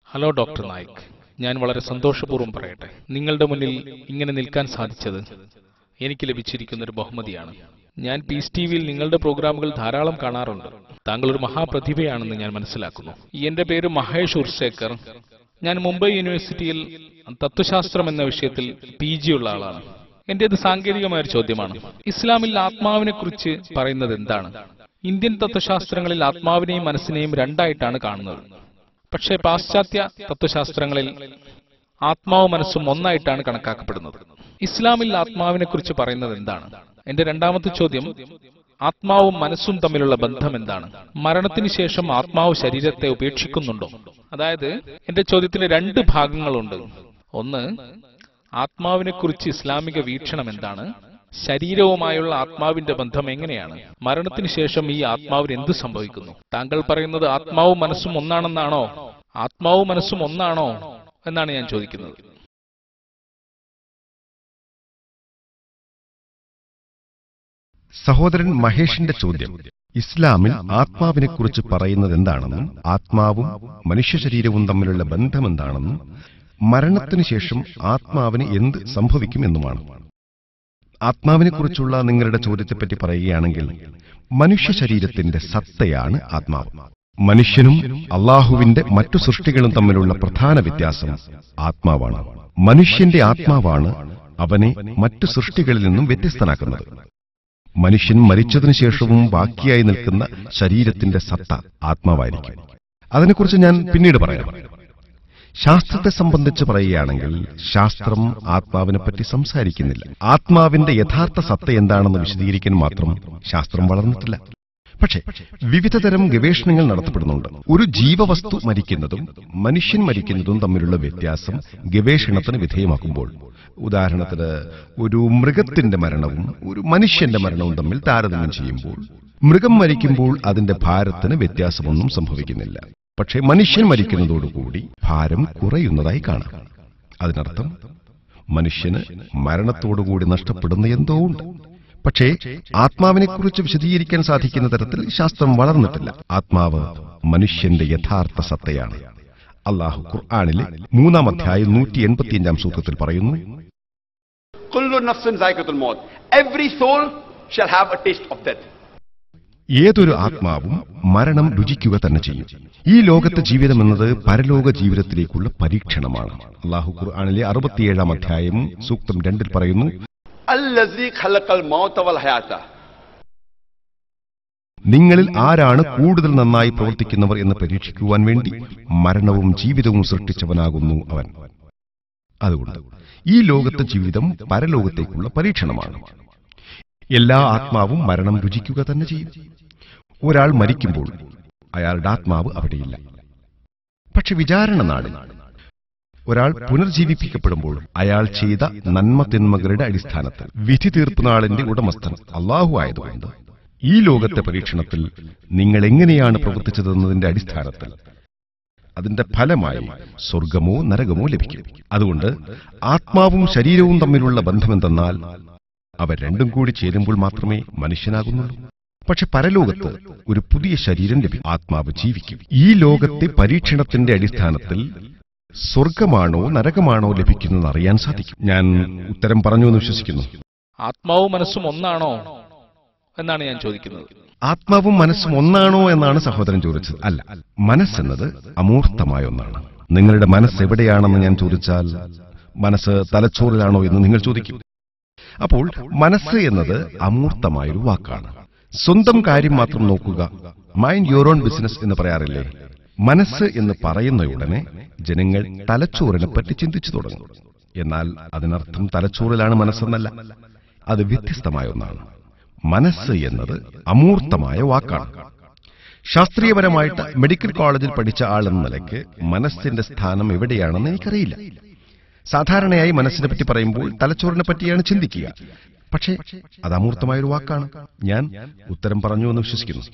Hello doctor Naik, ഞാൻ വളരെ സന്തോഷപൂർവ്വം പറയട്ടെ, നിങ്ങളുടെ മുന്നിൽ ഇങ്ങനെ നിൽക്കാൻ സാധിച്ചത് എനിക്ക് ലഭിച്ചിരിക്കുന്ന ഒരു ബഹുമതിയാണ്. ഞാൻ പീസ് ടിവിയിൽ നിങ്ങളുടെ പ്രോഗ്രാമുകൾ ധാരാളം കാണാറുണ്ട്. താങ്കൾ ഒരു മഹാപ്രതിഭയാണെന്ന് ഞാൻ മനസ്സിലാക്കുന്നു. എന്റെ പേര് മഹേഷ് ഉർസേക്കർ. ഞാൻ മുംബൈ യൂണിവേഴ്സിറ്റിയിൽ തത്വശാസ്ത്രം എന്ന വിഷയത്തിൽ PG ഉള്ള ആളാണ്. എന്റേത് സാങ്കേതികമായ ഒരു ചോദ്യമാണ്. ഇസ്ലാമിൽ ആത്മാവിനെ കുറിച്ച് പറയുന്നത് എന്താണ്? ഇന്ത്യൻ തത്വശാസ്ത്രങ്ങളിൽ ആത്മാവിനെയും മനസ്സിനെയും രണ്ടായിട്ടാണ് കാണുന്നത്. പക്ഷേ പാശ്ചാത്യ തത്വശാസ്ത്രങ്ങളിൽ ആത്മാവും മനസ്സും ഒന്നായിട്ടാണ് കണക്കാക്കപ്പെടുന്നത്. ഇസ്ലാമിൽ ആത്മാവിനെ കുറിച്ച് പറയുന്നത് എന്താണ്? എന്റെ രണ്ടാമത്തെ ചോദ്യം, ആത്മാവും മനസ്സും തമ്മിലുള്ള ബന്ധം എന്താണ്? മരണത്തിന് ശേഷം ആത്മാവ് ശരീരത്തെ ഉപേക്ഷിക്കുന്നുണ്ടോ? അതായത് എന്റെ ചോദ്യത്തിന് രണ്ട് ഭാഗങ്ങളുണ്ട്. ഒന്ന്, ആത്മാവിനെ കുറിച്ച് ഇസ്ലാമിക വീക്ഷണം എന്താണ്? ശരീരവുമായുള്ള ആത്മാവിന്റെ ബന്ധം എങ്ങനെയാണ്? മരണത്തിന് ശേഷം ഈ ആത്മാവിന് എന്ത് സംഭവിക്കുന്നു? താങ്കൾ പറയുന്നത് ആത്മാവും മനസ്സും ഒന്നാണെന്നാണോ? ആത്മാവും മനസ്സും ഒന്നാണോ എന്നാണ് ഞാൻ ചോദിക്കുന്നത്. സഹോദരൻ മഹേഷിന്റെ ചോദ്യം, ഇസ്ലാമിൽ ആത്മാവിനെക്കുറിച്ച് പറയുന്നത് എന്താണെന്നും ആത്മാവും മനുഷ്യ ശരീരവും തമ്മിലുള്ള ബന്ധമെന്താണെന്നും മരണത്തിനു ശേഷം ആത്മാവിന് എന്ത് സംഭവിക്കുമെന്നുമാണ്. ആത്മാവിനെക്കുറിച്ചുള്ള നിങ്ങളുടെ ചോദ്യത്തെപ്പറ്റി പറയുകയാണെങ്കിൽ, മനുഷ്യ ശരീരത്തിന്റെ സത്തയാണ് ആത്മാവ്. മനുഷ്യനും അള്ളാഹുവിന്റെ മറ്റു സൃഷ്ടികളും തമ്മിലുള്ള പ്രധാന വ്യത്യാസം ആത്മാവാണ്. മനുഷ്യന്റെ ആത്മാവാണ് അവനെ മറ്റു സൃഷ്ടികളിൽ നിന്നും വ്യത്യസ്തനാക്കുന്നത്. മനുഷ്യൻ മരിച്ചതിനു ശേഷവും ബാക്കിയായി നിൽക്കുന്ന ശരീരത്തിന്റെ സത്ത ആത്മാവായിരിക്കും. അതിനെക്കുറിച്ച് ഞാൻ പിന്നീട് പറയാം. ശാസ്ത്രത്തെ സംബന്ധിച്ച് പറയുകയാണെങ്കിൽ, ശാസ്ത്രം ആത്മാവിനെപ്പറ്റി സംസാരിക്കുന്നില്ല. ആത്മാവിന്റെ യഥാർത്ഥ സത്ത എന്താണെന്ന് വിശദീകരിക്കാൻ മാത്രം ശാസ്ത്രം വളർന്നിട്ടില്ല. പക്ഷേ വിവിധതരം ഗവേഷണങ്ങൾ നടത്തപ്പെടുന്നുണ്ട്. ഒരു ജീവവസ്തു മരിക്കുന്നതും മനുഷ്യൻ മരിക്കുന്നതും തമ്മിലുള്ള വ്യത്യാസം ഗവേഷണത്തിന് വിധേയമാക്കുമ്പോൾ, ഉദാഹരണത്തിന് ഒരു മൃഗത്തിന്റെ മരണവും ഒരു മനുഷ്യന്റെ മരണവും തമ്മിൽ താരതമ്യം ചെയ്യുമ്പോൾ, മൃഗം മരിക്കുമ്പോൾ അതിന്റെ ഭാരത്തിന് വ്യത്യാസമൊന്നും സംഭവിക്കുന്നില്ല. പക്ഷേ മനുഷ്യൻ മരിക്കുന്നതോടുകൂടി ഭാരം കുറയുന്നതായി കാണാം. അതിനർത്ഥം മനുഷ്യന് മരണത്തോടുകൂടി നഷ്ടപ്പെടുന്ന എന്തോ ഉണ്ട്. പക്ഷേ ആത്മാവിനെക്കുറിച്ച് വിശദീകരിക്കാൻ സാധിക്കുന്ന തരത്തിൽ ശാസ്ത്രം വളർന്നിട്ടില്ല. ആത്മാവ് മനുഷ്യന്റെ യഥാർത്ഥ സത്തയാണ്. അല്ലാഹു ഖുർആനിലെ 3-ാം അധ്യായം 185-ാം സൂക്തത്തിൽ പറയുന്നു, കുല്ലു നഫ്സിൻ ദായിഖത്തുൽ മൗത്ത്, every soul shall have a taste of death. ഏതൊരു ആത്മാവും മരണം രുചിക്കുക തന്നെ ചെയ്യും. ഈ ലോകത്തെ ജീവിതം എന്നത് പരലോക ജീവിതത്തിലേക്കുള്ള പരീക്ഷണമാണ്. അല്ലാഹു ഖുർആനിലെ 67-ാം അധ്യായം സൂക്തം 2-ൽ പറയുന്നു, അല്ലസീ ഖലഖൽ മൗത വൽ ഹയാത, നിങ്ങളിൽ ആരാണ് കൂടുതൽ നന്നായി പ്രവർത്തിക്കുന്നവർ എന്ന് പരീക്ഷിക്കുവാൻ വേണ്ടി മരണവും ജീവിതവും സൃഷ്ടിച്ചവനാകുന്നു അവൻ. അതുകൊണ്ട് ഈ ലോകത്തെ ജീവിതം പരലോകത്തേക്കുള്ള പരീക്ഷണമാണ്. എല്ലാ ആത്മാവും മരണം രുചിക്കുക തന്നെ ചെയ്യും. ഒരാൾ മരിക്കുമ്പോൾ അയാളുടെ ആത്മാവ് അവിടെയില്ല. പക്ഷെ വിചാരണ നാളിൽ ഒരാൾ പുനർജീവിപ്പിക്കപ്പെടുമ്പോൾ അയാൾ ചെയ്ത നന്മ തിന്മകളുടെ അടിസ്ഥാനത്തിൽ വിധി തീർപ്പ് നാളിന്റെ ഉടമസ്ഥൻ അല്ലാഹു ആയതുകൊണ്ട് ഈ ലോകത്തെ പരീക്ഷണത്തിൽ നിങ്ങൾ എങ്ങനെയാണ് പ്രവർത്തിച്ചതെന്നതിന്റെ അടിസ്ഥാനത്തിൽ അതിന്റെ ഫലമായി സ്വർഗമോ നരകമോ ലഭിക്കും. അതുകൊണ്ട് ആത്മാവും ശരീരവും തമ്മിലുള്ള ബന്ധമെന്തെന്നാൽ അവ രണ്ടും കൂടി ചേരുമ്പോൾ മാത്രമേ മനുഷ്യനാകുന്നുള്ളൂ. പക്ഷെ പരലോകത്ത് ഒരു പുതിയ ശരീരം ലഭിക്കും. ആത്മാവ് ജീവിക്കും. ഈ ലോകത്തെ പരീക്ഷണത്തിന്റെ അടിസ്ഥാനത്തിൽ സ്വർഗമാണോ നരകമാണോ ലഭിക്കുന്നത് അറിയാൻ സാധിക്കും. ഞാൻ ഉത്തരം പറഞ്ഞു എന്ന് വിശ്വസിക്കുന്നു. ആത്മാവും മനസ്സും ഒന്നാണോ എന്നാണ് ഞാൻ ചോദിക്കുന്നത്. ആത്മാവും മനസ്സും ഒന്നാണോ എന്നാണ് സഹോദരൻ ചോദിച്ചത്. അല്ല, മനസ്സെന്നത് അമൂർത്തമായ ഒന്നാണ്. നിങ്ങളുടെ മനസ്സ് എവിടെയാണെന്ന് ഞാൻ ചോദിച്ചാൽ, മനസ്സ് തലച്ചോറിലാണോ എന്ന് നിങ്ങൾ ചോദിക്കും. അപ്പോൾ മനസ്സ് എന്നത് അമൂർത്തമായൊരു വാക്കാണ്. സ്വന്തം കാര്യം മാത്രം നോക്കുക, മൈൻഡ് യുവർ ഓൺ ബിസിനസ് എന്ന് പറയാറില്ലേ? മനസ്സ് എന്ന് പറയുന്നയുടനെ ജനങ്ങൾ തലച്ചോറിനെ പറ്റി ചിന്തിച്ചു തുടങ്ങും. എന്നാൽ അതിനർത്ഥം തലച്ചോറിലാണ് മനസ്സെന്നല്ല. അത് വ്യത്യസ്തമായ ഒന്നാണ്. മനസ്സ് എന്നത് അമൂർത്തമായ വാക്കാണ്. ശാസ്ത്രീയപരമായിട്ട് മെഡിക്കൽ കോളേജിൽ പഠിച്ച ആളെന്ന നിലയ്ക്ക് മനസ്സിന്റെ സ്ഥാനം എവിടെയാണെന്ന് എനിക്കറിയില്ല. സാധാരണയായി മനസ്സിനെ പറ്റി പറയുമ്പോൾ തലച്ചോറിനെ പറ്റിയാണ് ചിന്തിക്കുക. പക്ഷേ അത് അമൂർത്തമായൊരു വാക്കാണ്. ഞാൻ ഉത്തരം പറഞ്ഞു എന്ന് വിശ്വസിക്കുന്നു.